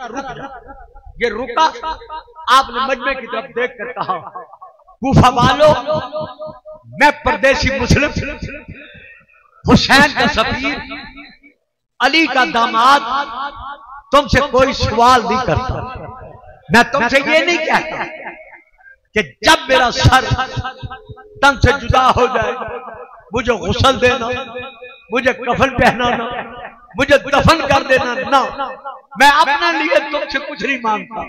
ये रुका, आपने मजमे की तरफ देख कर कहा, कूफा वालों, मैं परदेसी मुस्लिम हुसैन का सफीर, अली का दामाद, तुमसे कोई सवाल नहीं करता। मैं तुमसे ये नहीं कहता कि जब मेरा सर तन से जुदा हो जाए मुझे गुस्ल देना, मुझे कफन पहनाना, मुझे दफन कर देना। ना, मैं अपने लिए तुमसे कुछ नहीं मांगता।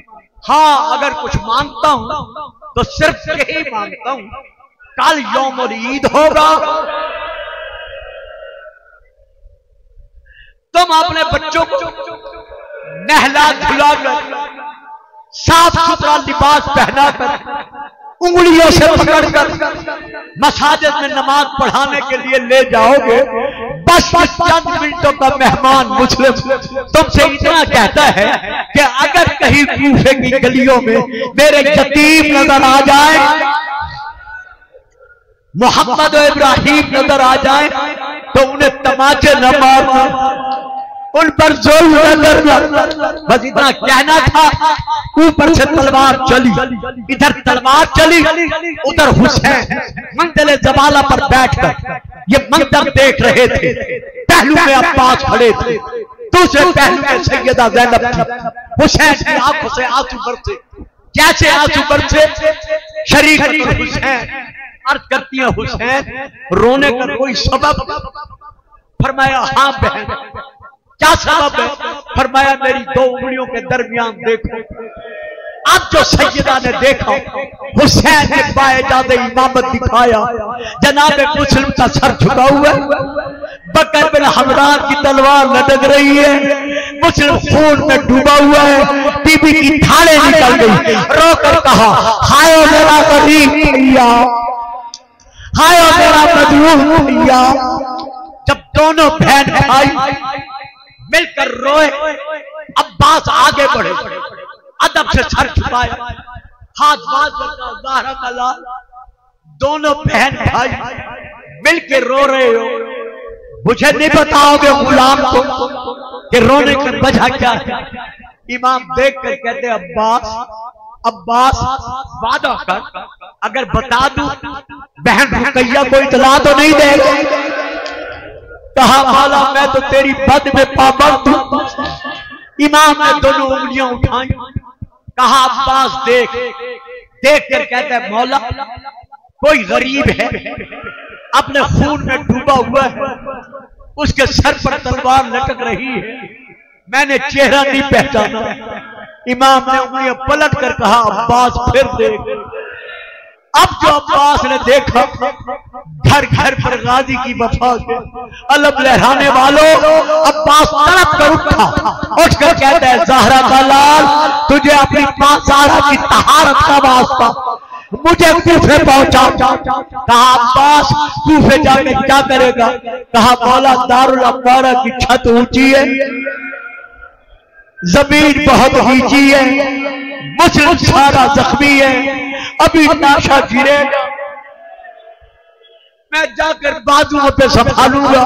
हाँ, अगर कुछ मांगता हूं तो सिर्फ यही मांगता हूं, कल यौमुल ईद होगा, तुम अपने बच्चों को नहला धुला कर, साफ सुथरा लिबास पहना कर, उंगलियों से पकड़कर मसाजिद में नमाज पढ़ाने के लिए ले जाओगे। बस चंद मिनटों का मेहमान मुस्लिम तुमसे इतना कहता है कि अगर कहीं कूफे की गलियों में मेरे यतीम नजर आ जाए, मोहम्मद और इब्राहिम नजर आ जाए, तो उन्हें तमाचे न मारना, उन पर जुल्म न करना। बस इतना कहना था। ऊपर से तलवार चली, इधर तलवार चली, उधर हुसैन मंजिल जबाला पर बैठकर ये मंजर देख रहे थे। पहलू में अब्बास खड़े थे, दूसरे पहलू में सैयदा ज़ैनब थी। हुसैन की आंखों से आंसू बरसे। कैसे आंसू बरसे? शरीक हुसैन अर्ज करती है, हुसैन रोने का कोई सबब? फरमाया हाँ बहन। क्या सबब है? फरमाया मेरी दो उंगलियों के दरमियान देखो। अब जो सैयदा ने देखा, हुसैन ने बाएजादे इमामत दिखाया, जनाब मुस्लिम का सर झुका हुआ, बकर बिन हमरान की तलवार लटक रही है, मुस्लिम खून में डूबा हुआ है, बीबी की थाले निकल गई। रोकर कहा, हाय मेरा गरीब भैया, हाय मेरा मजलूम भैया। जब दोनों बहन भाई मिलकर रोए, अब्बास आगे बढ़े, अदब से सर झुकाया, हाथ बात करता, ज़हरा का लाल। दोनों बहन भाई मिलकर रो रहे हो, मुझे नहीं बताओगे गुलाम को कि रोने की वजह क्या है? इमाम देख कर कहते, अब्बास अब्बास वादा कर, अगर बता दूं बहन रुकैया को इतला तो नहीं देगा? कहा माला मैं तो तेरी बद में पाबंद हूं। इमाम ने दोनों उंगलियां उठाई, कहा अब्बास देख। देख कर कहता है, मौला कोई गरीब है, अपने खून में डूबा हुआ है, उसके सर पर तलवार लटक रही है, मैंने चेहरा नहीं पहचाना। इमाम ने उंगलियां पलट कर कहा, अब्बास फिर देख। अब जो अब्बास ने देखा, घर घर पर गाजी की वफा के अलग लहराने वालों, अब्बास तड़प कर उठा, उठकर कहता है, ज़हरा का लाल, तुझे अपनी मां ज़हरा की तहारत का वास्ता, मुझे कूफे पहुंचा। कहा अब्बास कूफे जाके क्या करेगा? कहा मौला दारुल अम्बारा की छत ऊंची है, जमीन बहुत नीची है, मुस्लिम सारा जख्मी है, अभी नाशा गिरेगा, मैं जाकर बाजुओं पे संभालूंगा।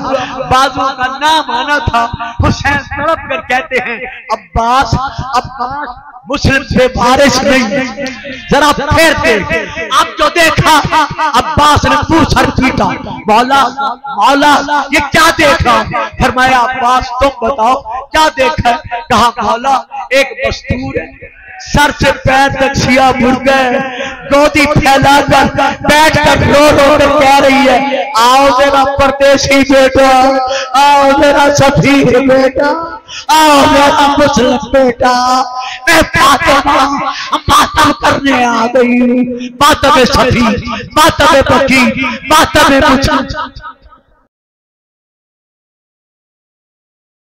बाजुओं का नाम आना था। हुसैन तड़प कर कहते हैं, अब्बास अब्बास मुस्लिम से बारिश नहीं, जरा फिर देख। अब जो देखा, अब्बास ने मुंह सर पीटा, मौला मौला ये क्या देखा? फरमाया अब्बास तुम बताओ क्या देखा? कहा मौला एक मस्तूर है, सर से पैर तक सिया मुड़ गए, गोदी फैलाकर बैठ कर रो रो कर कह रही है, आओ मेरा परदेसी बेटा, आओ मेरा सफीर बेटा, आओ मेरा मुस्लिम बेटा, मैं मातम करने आ गई। मातम सफीर, मातम बकी, मातम मुस्लिम।